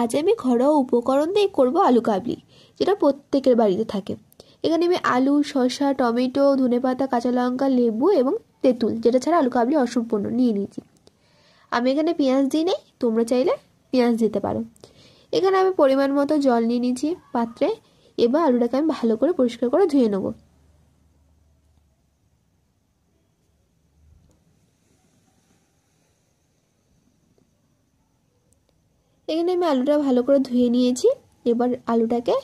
আজ আমি ঘরোয়া উপকরণ দিয়ে করব আলু কাবলি, যেটা প্রত্যেকের বাড়িতে থাকে। এখানে আমি আলু, শসা, টমেটো, ধনেপাতা, কাঁচা লঙ্কা, লেবু এবং তেঁতুল, যেটা ছাড়া আলু কাবলি অসম্পূর্ণ, নিয়ে নিয়েছি। আমি এখানে পেঁয়াজ দিই নেই, তোমরা চাইলে পেঁয়াজ দিতে পারো। এখানে আমি পরিমাণ মতো জল নিয়ে নিয়েছি পাত্রে। এবার আলুটাকে আমি ভালো করে পরিষ্কার করে ধুয়ে নেব। এখানে আমি আলুটা ভালো করে ধুয়ে নিয়েছি। এবার আলুটাকে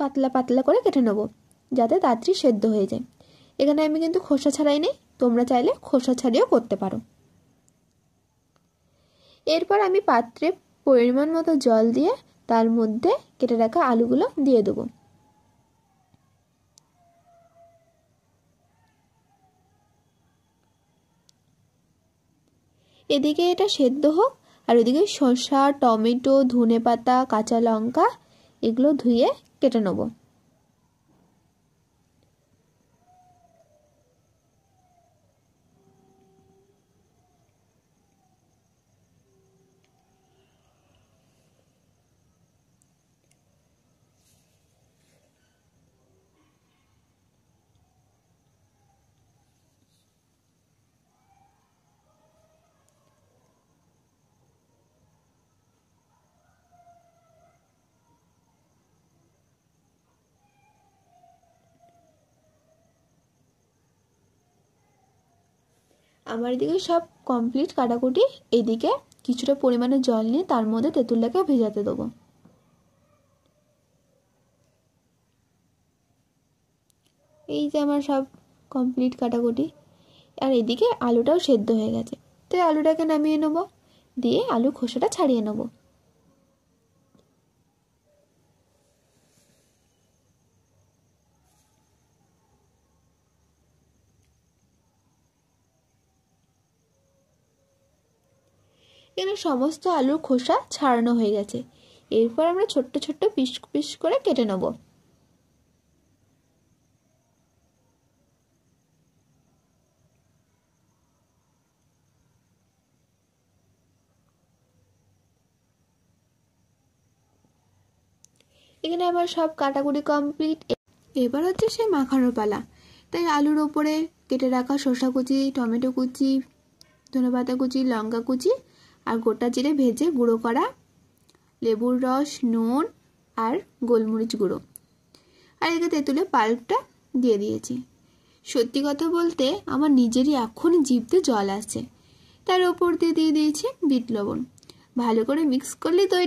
পাতলা পাতলা করে কেটে নেব, যাতে তাড়াতাড়ি সেদ্ধ হয়ে যায়। এখানে আমি কিন্তু খোসা ছাড়াই নেই, তোমরা চাইলে খোসা ছাড়িয়েও করতে পারো। এরপর আমি পাত্রে পরিমাণ মতো জল দিয়ে তার মধ্যে কেটে রাখা আলুগুলো দিয়ে দেবো। এদিকে এটা সেদ্ধ হোক, আর ওদিকে শসা, টমেটো, ধনেপাতা, কাঁচা লঙ্কা এগুলো ধুয়ে কেটে নেব। আমার এদিকে সব কমপ্লিট কাটাকুটি। এদিকে কিছুটা পরিমাণে জল নিয়ে তার মধ্যে তেঁতুলটাকে ভেজাতে দেবো। এই যে আমার সব কমপ্লিট কাটাকুটি। আর এদিকে আলুটাও সেদ্ধ হয়ে গেছে, তাই আলুটাকে নামিয়ে নেব, দিয়ে আলুর খোসাটা ছাড়িয়ে নেব। এখানে সমস্ত আলুর খোসা ছাড়ানো হয়ে গেছে। এরপর আমরা ছোট্ট ছোট্ট পিস পিস করে কেটে নেব। এখানে আমার সব কাটাকুটি কমপ্লিট। এবার হচ্ছে সেই মাখানোর পালা। তাই আলুর ওপরে কেটে রাখা শসা কুচি, টমেটো কুচি, ধনেপাতা কুচি, লঙ্কা কুচি আর গোটা জিরে ভেজে গুঁড়ো করা, লেবুর রস, নুন আর গোলমরিচ গুঁড়ো, আর এদিকে তেঁতুলের পাল্পটা দিয়ে দিয়েছি। সত্যি কথা বলতে আমার নিজেরই এখনই জিভতে জল আসছে। তার ওপর দিয়ে দিয়েছি বিট লবণ। ভালো করে মিক্স করলে তৈরি